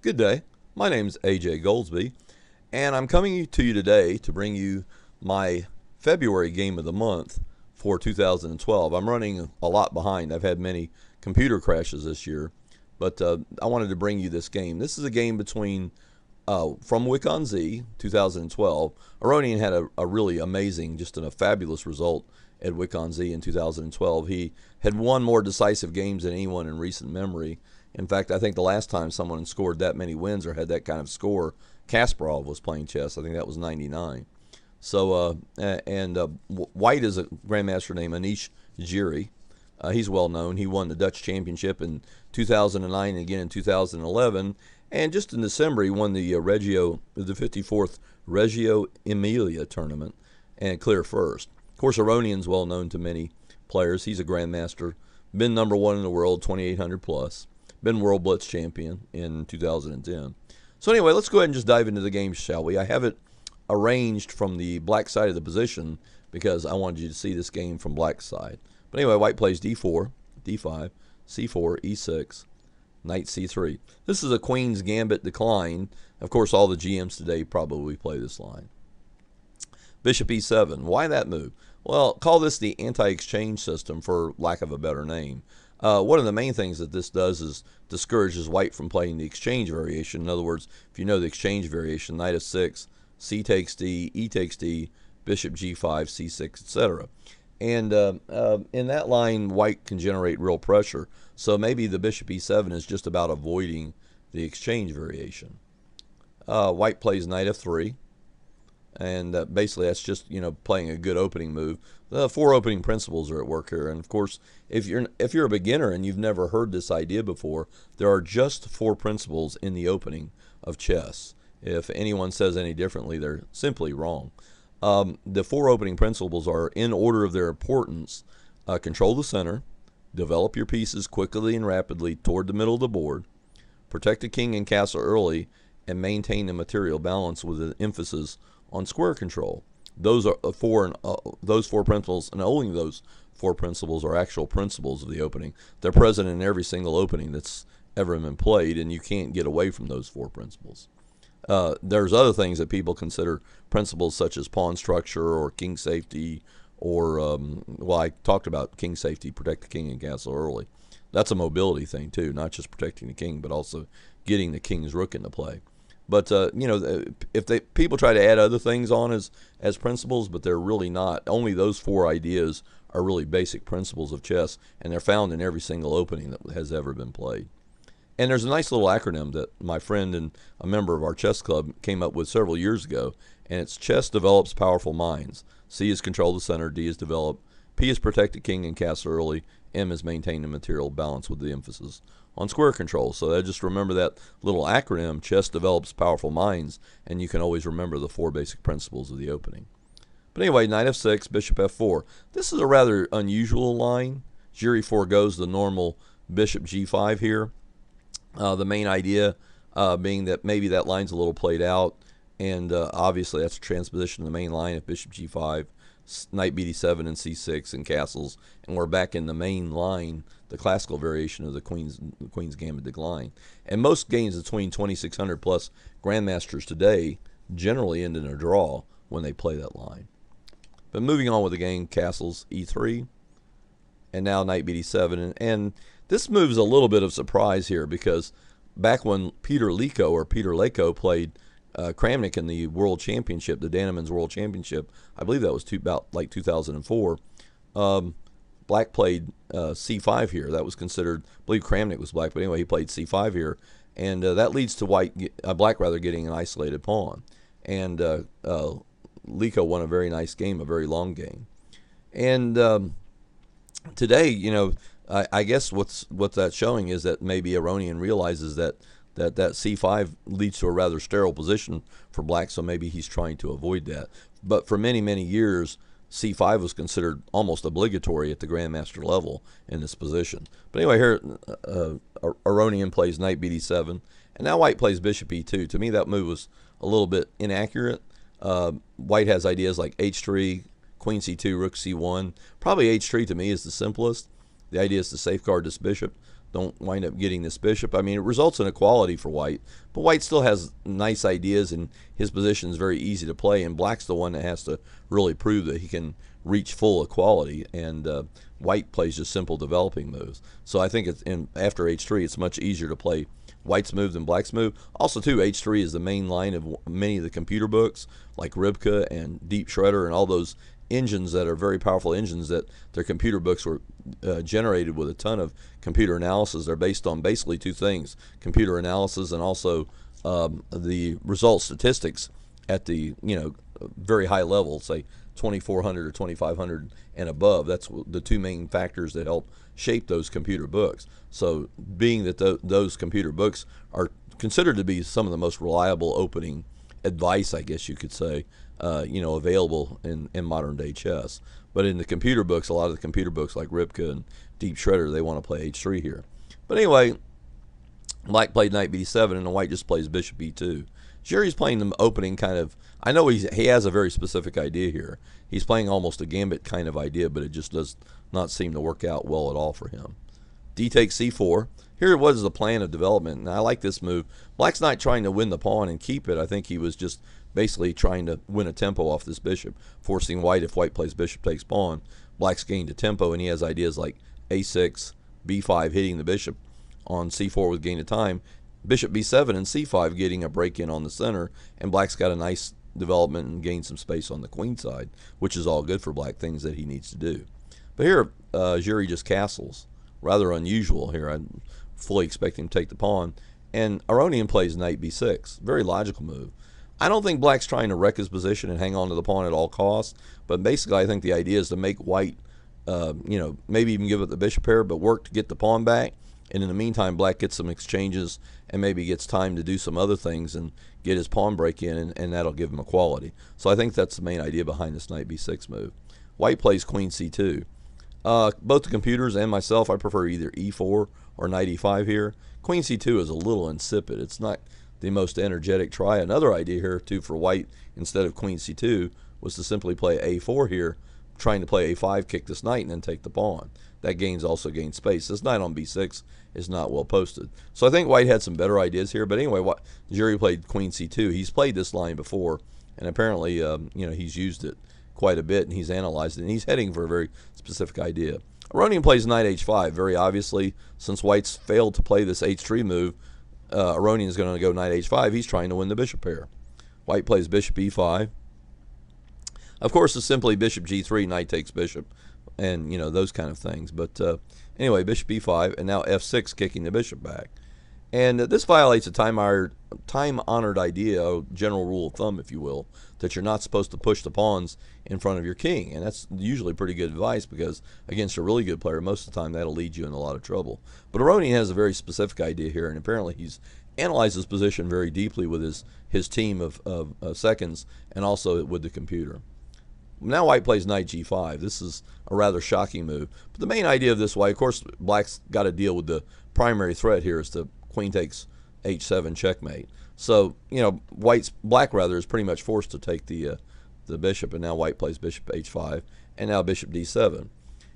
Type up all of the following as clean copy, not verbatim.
Good day. My name's AJ Goldsby, and I'm coming to you today to bring you my February game of the month for 2012. I'm running a lot behind. I've had many computer crashes this year, but I wanted to bring you this game. This is a game between from Wijk on Z 2012. Aronian had a really amazing, just a fabulous result at Wijk on Z in 2012. He had won more decisive games than anyone in recent memory. In fact, I think the last time someone scored that many wins or had that kind of score, Kasparov was playing chess. I think that was 99. So, White is a grandmaster named Anish Giri. He's well known. He won the Dutch Championship in 2009 and again in 2011. And just in December, he won the 54th Reggio Emilia tournament and clear first. Of course, Aronian's well known to many players. He's a grandmaster, been number one in the world, 2,800 plus. Been World Blitz champion in 2010. So anyway, let's go ahead and just dive into the game, shall we? I have it arranged from the black side of the position because I wanted you to see this game from black side. But anyway, White plays d4, d5, c4, e6, knight c3. This is a Queen's Gambit decline. Of course, all the GMs today probably play this line. Bishop e7. Why that move? Well, call this the anti-exchange system for lack of a better name. One of the main things that this does is discourages White from playing the exchange variation. In other words, if you know the exchange variation, knight f6, c takes d, e takes d, bishop g5, c6, etc. And in that line, White can generate real pressure. So maybe the bishop e7 is just about avoiding the exchange variation. White plays knight f3. And basically, that's just playing a good opening move. The four opening principles are at work here, and of course, if you're a beginner and you've never heard this idea before, there are just four principles in the opening of chess. If anyone says any differently, they're simply wrong. The four opening principles are, in order of their importance: control the center, develop your pieces quickly and rapidly toward the middle of the board, protect the king and castle early, and maintain the material balance with an emphasis on square control. Those are those four principles, and only those four principles are actual principles of the opening. They're present in every single opening that's ever been played, and you can't get away from those four principles. There's other things that people consider principles, such as pawn structure or king safety, or well, I talked about king safety, protect the king and castle early. That's a mobility thing too, not just protecting the king, but also getting the king's rook into play. But if people try to add other things on as principles, but they're really not. Only those four ideas are really basic principles of chess, and they're found in every single opening that has ever been played. And there's a nice little acronym that my friend and a member of our chess club came up with several years ago, and it's chess develops powerful minds. C is control the center, D is develop, P is protect the king and castle early, M is maintain the material balance with the emphasis on square control. So just remember that little acronym, chess develops powerful minds, and you can always remember the four basic principles of the opening. But anyway, knight f6, bishop f4. This is a rather unusual line. Giri foregoes the normal bishop g5 here. The main idea being that maybe that line's a little played out, and obviously that's a transposition of the main line of bishop g5, knight bd7 and c6 and castles, and we're back in the main line, the classical variation of the Queen's Gambit decline. And most games between 2,600 plus grandmasters today generally end in a draw when they play that line. But moving on with the game, castles e3, and now knight bd7, and this move's a little bit of surprise here because back when Peter Leko played Kramnik in the World Championship, the Danemen's World Championship, I believe that was about like 2004. Black played c5 here. That was considered, I believe Kramnik was black, but anyway, he played c5 here, and that leads to black getting an isolated pawn. And Leko won a very nice game, a very long game. And today, I guess what that's showing is that maybe Aronian realizes that c5 leads to a rather sterile position for black, so maybe he's trying to avoid that. But for many, many years, c5 was considered almost obligatory at the grandmaster level in this position. But anyway, here Aronian plays knight bd7, and now White plays bishop e2. To me, that move was a little bit inaccurate. White has ideas like h3, queen c2, rook c1. Probably h3 to me is the simplest. The idea is to safeguard this bishop. don't wind up getting this bishop. I mean, it results in equality for white, but white still has nice ideas, and his position is very easy to play, and black's the one that has to really prove that he can reach full equality, and white plays just simple developing moves. So I think after h3, it's much easier to play white's move than black's move. Also, too, h3 is the main line of many of the computer books, like Ribka and Deep Shredder and all those engines that are very powerful engines that their computer books were generated with a ton of computer analysis. They're based on basically two things: computer analysis and also the result statistics at the very high level, say 2400 or 2500 and above. That's the two main factors that help shape those computer books. So being that those computer books are considered to be some of the most reliable opening advice, I guess you could say, available in modern day chess. But in the computer books, a lot of the computer books like Ribka and Deep Shredder, they want to play h3 here. But anyway, black played knight b7, and the white just plays bishop e2. Giri's playing the opening kind of, I know he has a very specific idea here. He's playing almost a gambit kind of idea, but it just does not seem to work out well at all for him. D takes c4. Here was the plan of development, and I like this move. Black's not trying to win the pawn and keep it. I think he was just basically trying to win a tempo off this bishop, forcing white, if white plays bishop takes pawn, black's gained a tempo, and he has ideas like a6, b5, hitting the bishop on c4 with gain of time, bishop b7 and c5 getting a break-in on the center, and black's got a nice development and gained some space on the queen side, which is all good for black, things that he needs to do. But here, Giri just castles. Rather unusual here. I fully expect him to take the pawn. And Aronian plays knight b6. Very logical move. I don't think black's trying to wreck his position and hang on to the pawn at all costs, but basically I think the idea is to make white, maybe even give up the bishop pair, but work to get the pawn back. And in the meantime, black gets some exchanges and maybe gets time to do some other things and get his pawn break in, and that'll give him equality. So I think that's the main idea behind this knight b6 move. White plays queen c2. Both the computers and myself, I prefer either e4 or knight e5 here. Queen c2 is a little insipid. It's not the most energetic try. Another idea here, too, for white, instead of queen c2, was to simply play a4 here, trying to play a5, kick this knight, and then take the pawn. That also gains space. This knight on b6 is not well posted. So I think white had some better ideas here. But anyway, Giri played queen c2. He's played this line before, and apparently he's used it quite a bit, and he's analyzed it, and he's heading for a very specific idea. Aronian plays knight h5. Very obviously, since white's failed to play this h3 move, Aronian is going to go knight h5. He's trying to win the bishop pair. White plays bishop e5. Of course, it's simply bishop g3, knight takes bishop, and those kind of things. But anyway, bishop e5, and now f6, kicking the bishop back. And this violates a time-honored idea, a general rule of thumb, if you will, that you're not supposed to push the pawns in front of your king. And that's usually pretty good advice, because against a really good player, most of the time that'll lead you in a lot of trouble. But Aronian has a very specific idea here, and apparently he's analyzed his position very deeply with his team of seconds, and also with the computer. Now white plays knight g5. This is a rather shocking move. But the main idea of this white, of course, black's got to deal with the primary threat here, is the queen takes h7 checkmate. So black is pretty much forced to take the bishop, and now white plays bishop h5, and now bishop d7.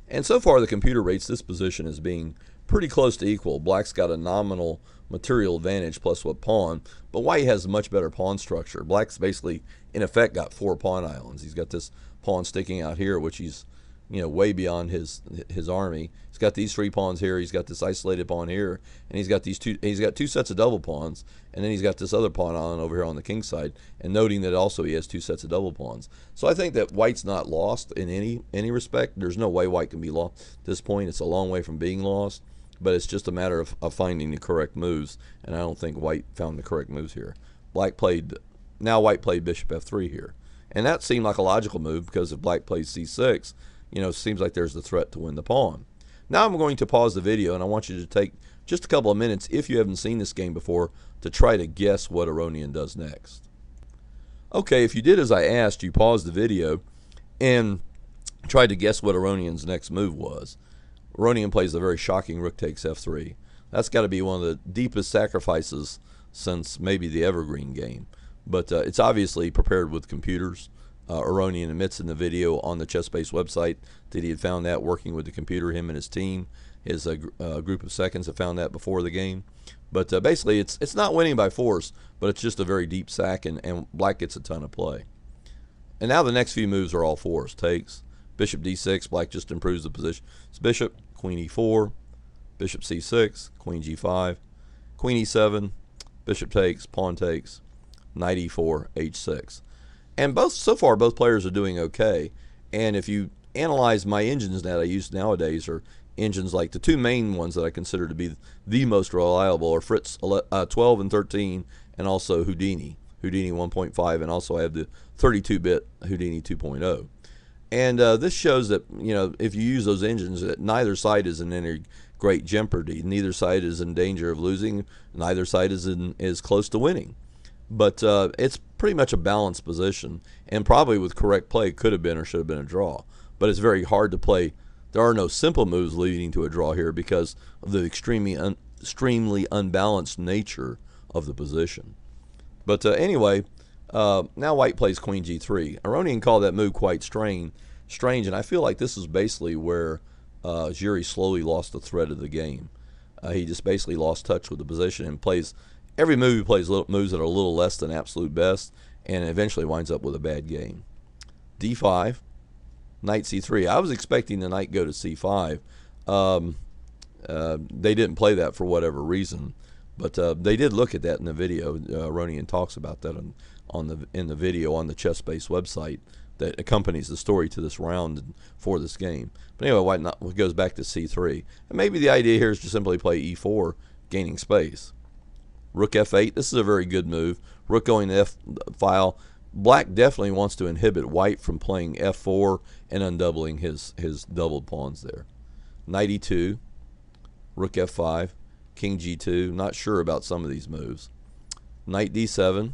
And so far the computer rates this position as being pretty close to equal. Black's got a nominal material advantage plus what pawn, but white has a much better pawn structure. Black's basically in effect got 4 pawn islands. He's got this pawn sticking out here, which he's way beyond his army. He's got these 3 pawns here. He's got this isolated pawn here, and he's got two sets of double pawns, and then he's got this other pawn island over here on the king side. And noting that also he has 2 sets of double pawns. So I think that white's not lost in any respect. There's no way white can be lost at this point. It's a long way from being lost, but it's just a matter of finding the correct moves, and I don't think white found the correct moves here. White played bishop f3 here, and that seemed like a logical move, because if black plays c6, it seems like there's the threat to win the pawn. Now I'm going to pause the video, and I want you to take just a couple of minutes, if you haven't seen this game before, to try to guess what Aronian does next. Okay, if you did as I asked, you paused the video and tried to guess what Aronian's next move was. Aronian plays a very shocking rook takes f3. That's got to be one of the deepest sacrifices since maybe the Evergreen game. But it's obviously prepared with computers. Aronian admits in the video on the ChessBase website that he had found that working with the computer, him and his team. His group of seconds have found that before the game. But basically, it's not winning by force, but it's just a very deep sack, and black gets a ton of play. And now the next few moves are all forced. Takes, bishop d6, black just improves the position. It's bishop, queen e4, bishop c6, queen g5, queen e7, bishop takes, pawn takes, knight e4, h6. And so far, both players are doing okay. And if you analyze my engines that I use nowadays, are engines like the two main ones that I consider to be the most reliable are Fritz 12 and 13, and also Houdini 1.5, and also I have the 32-bit Houdini 2.0. And this shows that, if you use those engines, that neither side is in any great jeopardy. Neither side is in danger of losing. Neither side is close to winning. But it's pretty much a balanced position, and probably with correct play could have been or should have been a draw. But it's very hard to play. There are no simple moves leading to a draw here because of the extremely unbalanced nature of the position. But anyway, now white plays queen g3. Aronian called that move quite strange, and I feel like this is basically where Giri slowly lost the thread of the game. He just basically lost touch with the position and plays every move. He plays moves that are a little less than absolute best, and eventually winds up with a bad game. d5, knight c3. I was expecting the knight go to c5. They didn't play that for whatever reason, but they did look at that in the video. Aronian talks about that in the video on the chess-based website that accompanies the story to this round for this game. But anyway, white goes back to c3. And maybe the idea here is to simply play e4, gaining space. Rook f8. This is a very good move. Rook going to f-file. Black definitely wants to inhibit white from playing f4 and undoubling his doubled pawns there. Knight e2, rook f5, king g2. Not sure about some of these moves. Knight d7.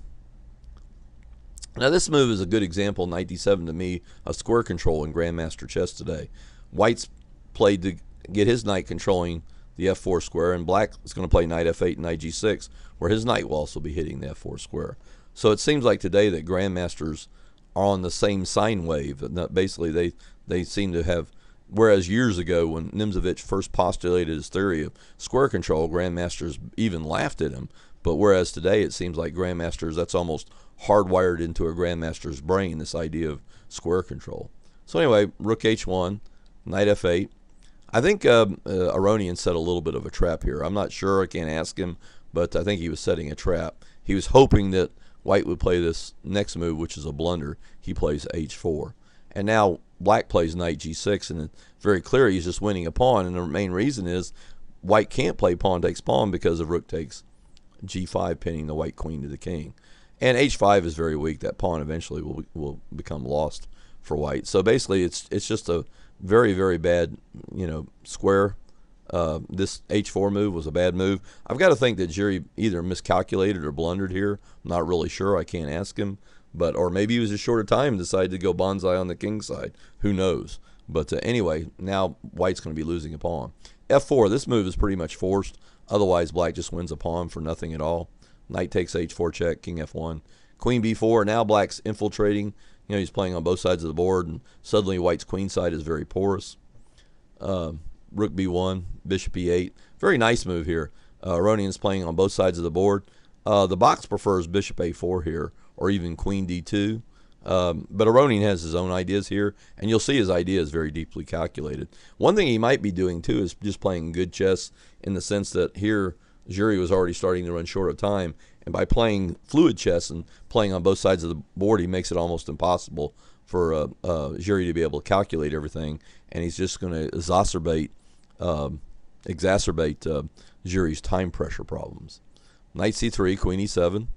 Now this move is a good example, knight d7 to me, of square control in Grandmaster chess today. White's played to get his knight controlling the f4 square, and black is going to play knight f8 and knight g6, where his knight will also be hitting the f4 square. So it seems like today that grandmasters are on the same sine wave. Basically, they seem to have, whereas years ago when Nimzovich first postulated his theory of square control, grandmasters even laughed at him. But whereas today it seems like grandmasters, that's almost hardwired into a grandmaster's brain, this idea of square control. So anyway, rook h1, knight f8. I think Aronian set a little bit of a trap here. I'm not sure. I can't ask him, but I think he was setting a trap. He was hoping that white would play this next move, which is a blunder. He plays h4. And now black plays knight g6, and it's very clear he's just winning a pawn. And the main reason is white can't play pawn takes pawn because of rook takes g5, pinning the white queen to the king. And h5 is very weak. That pawn eventually will become lost for white. So basically, it's just a very, very bad, square. This h4 move was a bad move. I've got to think that Giri either miscalculated or blundered here. I'm not really sure. I can't ask him. Or maybe he was just short of time and decided to go bonsai on the king side. Who knows? But anyway, now white's going to be losing a pawn. f4, this move is pretty much forced. Otherwise, black just wins a pawn for nothing at all. Knight takes h4 check, king f1. Queen b4, now black's infiltrating. He's playing on both sides of the board, and suddenly white's queen side is very porous. Rook b1, bishop e8. Very nice move here. Aronian's playing on both sides of the board. The box prefers bishop a4 here, or even queen d2. But Aronian has his own ideas here, and you'll see his idea is very deeply calculated. One thing he might be doing, too, is just playing good chess in the sense that here Giri was already starting to run short of time, and by playing fluid chess and playing on both sides of the board, he makes it almost impossible for Giri to be able to calculate everything, and he's just going to exacerbate Giri's time pressure problems. Knight c3, queen e7,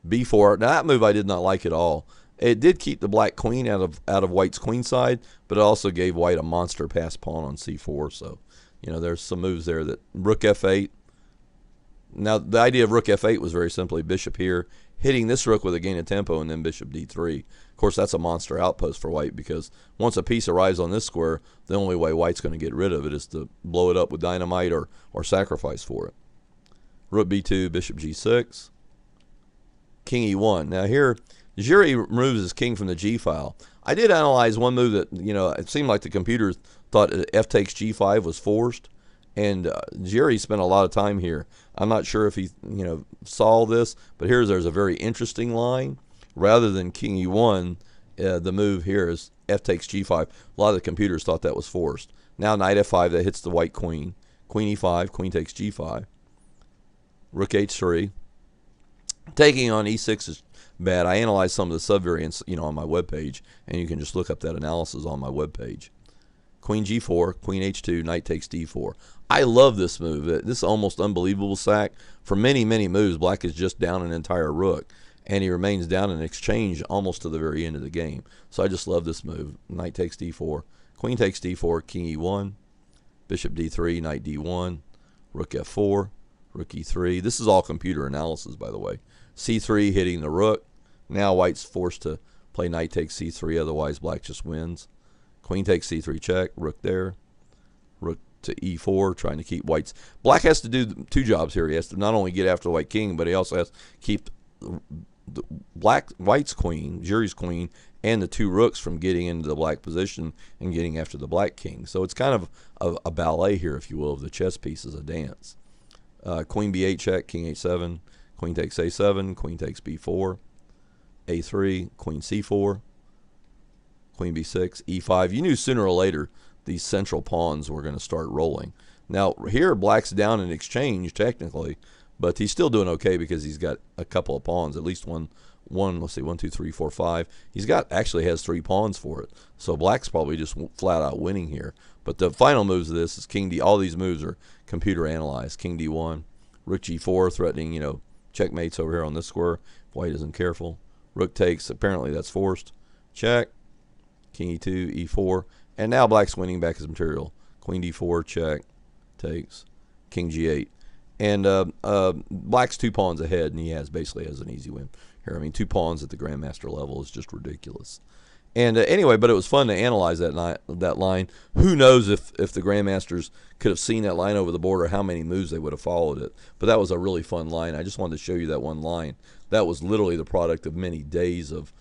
b4. Now that move I did not like at all. It did keep the black queen out of white's queen side, but it also gave white a monster pass pawn on c4. So, there's some moves there. That rook f8. Now the idea of rook f8 was very simply bishop here, hitting this rook with a gain of tempo, and then bishop d3. Of course, that's a monster outpost for white, because once a piece arrives on this square, the only way white's going to get rid of it is to blow it up with dynamite or sacrifice for it. Rook b2, bishop g6, king e1. Now here, Giri removes his king from the G file. I did analyze one move that, it seemed like the computer thought F takes G5 was forced, and Giri spent a lot of time here. I'm not sure if he, saw this, but there's a very interesting line. Rather than King E1, the move here is F takes G5. A lot of the computers thought that was forced. Now Knight F5, that hits the white queen. Queen E5, queen takes G5. Rook H3. Taking on E6 is bad. I analyzed some of the subvariants, on my webpage, and you can just look up that analysis on my webpage. Queen G4, Queen H2, Knight takes D4. I love this move. This is almost unbelievable sack. For many, many moves, Black is just down an entire rook, and he remains down in exchange almost to the very end of the game. So I just love this move. Knight takes D4, Queen takes D4, King E1, Bishop D3, Knight D1, Rook F4, Rook E3. This is all computer analysis, by the way. C3 hitting the rook. Now White's forced to play Knight takes C3, otherwise Black just wins. Queen takes C3 check, rook there. Rook to E4, trying to keep White's. Black has to do two jobs here. He has to not only get after the white king, but he also has to keep the White's queen, Giri's queen, and the two rooks from getting into the black position and getting after the black king. So it's kind of a ballet here, if you will, of the chess pieces, a dance. Queen B8 check, King H7, Queen takes A7, Queen takes B4, A3, Queen C4, Queen B6, E5. You knew sooner or later these central pawns were going to start rolling. Now here Black's down in exchange technically, but he's still doing okay because he's got a couple of pawns, at least one. Let's see, 1, 2, 3, 4, 5. Actually has 3 pawns for it. So Black's probably just flat out winning here. But the final moves of this is King D. All these moves are computer analyzed. King D1, Rook G4, threatening, checkmates over here on this square. If White isn't careful. Rook takes. Apparently that's forced. Check. King E2, E4, and now Black's winning back his material. Queen D4, check, takes. King G8, and Black's 2 pawns ahead, and he basically has an easy win here. I mean, 2 pawns at the grandmaster level is just ridiculous. And anyway, but it was fun to analyze that line. Who knows if the grandmasters could have seen that line over the board, or how many moves they would have followed it. But that was a really fun line. I just wanted to show you that one line. That was literally the product of many days of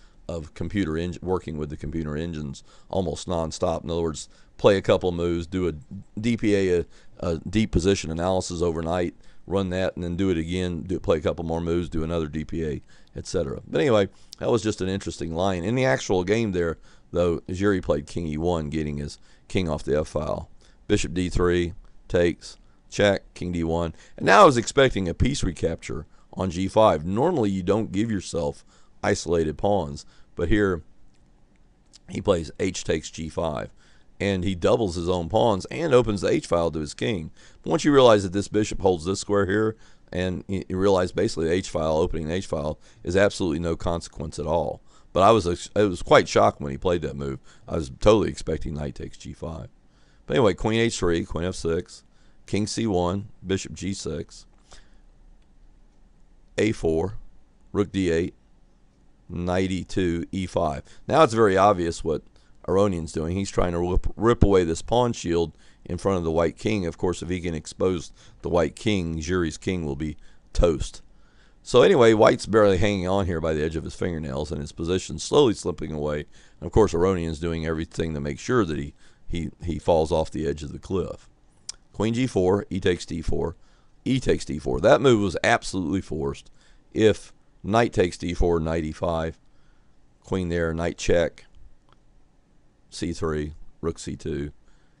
working with the computer engines almost nonstop. In other words, play a couple of moves, do a DPA, a deep position analysis overnight, run that, and then do it again, play a couple more moves, do another DPA, etc. But anyway, that was just an interesting line. In the actual game there, though, Giri played King E1, getting his king off the F file. Bishop D3, takes, check, King D1. And now I was expecting a piece recapture on G5. Normally you don't give yourself isolated pawns, but here he plays H takes G5, and he doubles his own pawns and opens the H file to his king. But once you realize that this bishop holds this square here, and you realize basically the H file, opening the H file, is absolutely no consequence at all. But I was quite shocked when he played that move. I was totally expecting Knight takes G5. But anyway, Queen H3, Queen F6, King C1, Bishop G6, A4, Rook D8, Knight E2, E5. Now it's very obvious what Aronian's doing. He's trying to rip away this pawn shield in front of the white king. Of course, if he can expose the white king, Giri's king will be toast. So anyway, White's barely hanging on here by the edge of his fingernails, and his position slowly slipping away. And of course, Aronian's doing everything to make sure that he falls off the edge of the cliff. Queen G4, E takes D4, E takes D4. That move was absolutely forced. If Knight takes D4, Knight E5, Queen there, Knight check, C3, Rook C2,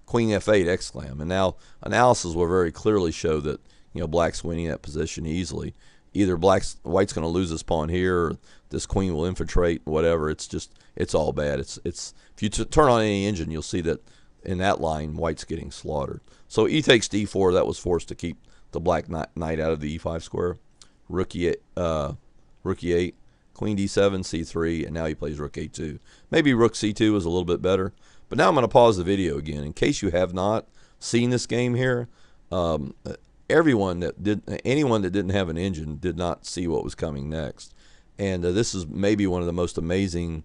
Queen F8, exclam. And now analysis will very clearly show that Black's winning that position easily. Either White's going to lose this pawn here, or this queen will infiltrate, whatever. It's all bad. It's if you turn on any engine, you'll see that in that line, White's getting slaughtered. So E takes D4, that was forced to keep the black knight out of the E5 square. Rook E8, Queen D7, C3, and now he plays Rook A2. Maybe Rook C2 was a little bit better. But now I'm going to pause the video again. In case you have not seen this game here, anyone that didn't have an engine did not see what was coming next. And this is maybe one of the most amazing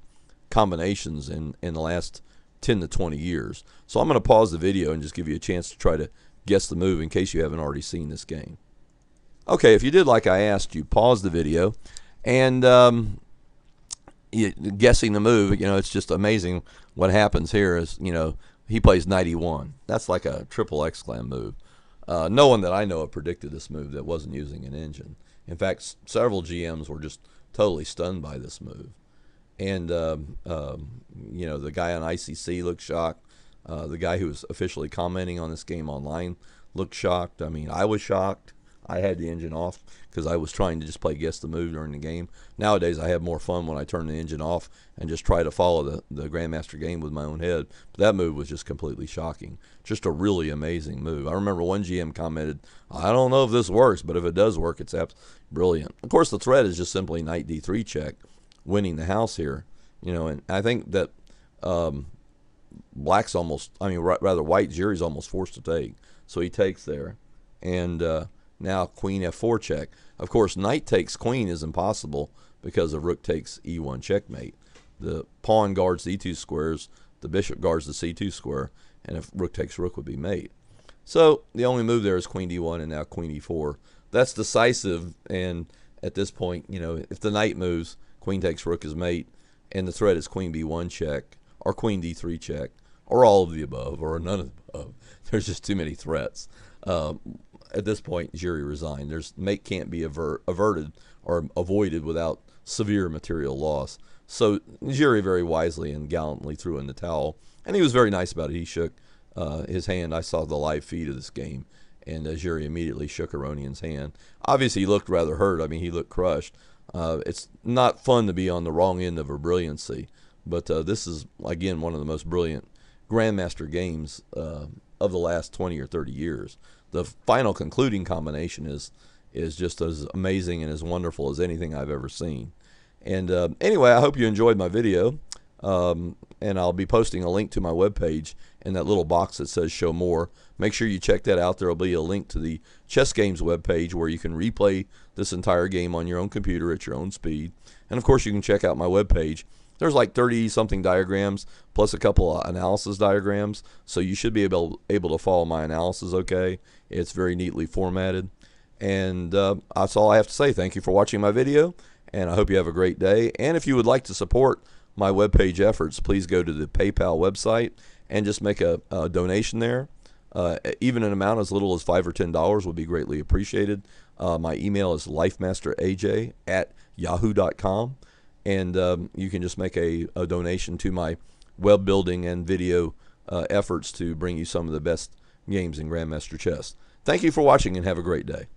combinations in the last 10 to 20 years. So I'm going to pause the video and just give you a chance to try to guess the move in case you haven't already seen this game. Okay, if you did like I asked you, pause the video and guessing the move. It's just amazing what happens here. Is he plays 91. That's like a triple exclam move. No one that I know of predicted this move that wasn't using an engine. In fact, several GMs were just totally stunned by this move. And the guy on ICC looked shocked. The guy who was officially commenting on this game online looked shocked. I mean, I was shocked. I had the engine off because I was trying to just play guess the move during the game. Nowadays, I have more fun when I turn the engine off and just try to follow the Grandmaster game with my own head. But that move was just completely shocking. Just a really amazing move. I remember one GM commented, "I don't know if this works, but if it does work, it's absolutely brilliant." Of course, the threat is just simply knight d3 check, winning the house here. And I think that black's almost, rather white, Giri's almost forced to take. So he takes there. And now queen f4 check. Of course, knight takes queen is impossible because of rook takes e1 checkmate. The pawn guards the e2 squares, the bishop guards the c2 square, and if rook takes rook would be mate. So the only move there is queen d1 and now queen e4. That's decisive, and at this point, if the knight moves, queen takes rook is mate, and the threat is queen b1 check, or queen d3 check, or all of the above, or none of the above. There's just too many threats. At this point, Giri resigned. Mate can't be averted or avoided without severe material loss. So Giri very wisely and gallantly threw in the towel, and he was very nice about it. He shook his hand. I saw the live feed of this game, and Giri immediately shook Aronian's hand. Obviously, he looked rather hurt. I mean, he looked crushed. It's not fun to be on the wrong end of a brilliancy, but this is, again, one of the most brilliant Grandmaster games of the last 20 or 30 years. The final concluding combination is just as amazing and as wonderful as anything I've ever seen. And anyway, I hope you enjoyed my video, and I'll be posting a link to my webpage in that little box that says show more. Make sure you check that out. There will be a link to the Chess Games webpage where you can replay this entire game on your own computer at your own speed. And of course, you can check out my webpage. There's like 30-something diagrams plus a couple of analysis diagrams, so you should be able to follow my analysis okay. It's very neatly formatted. And that's all I have to say. Thank you for watching my video, and I hope you have a great day. And if you would like to support my webpage efforts, please go to the PayPal website and just make a donation there. Even an amount as little as $5 or $10 would be greatly appreciated. My email is lifemasteraj@yahoo.com. And you can just make a donation to my web building and video efforts to bring you some of the best games in Grandmaster Chess. Thank you for watching and have a great day.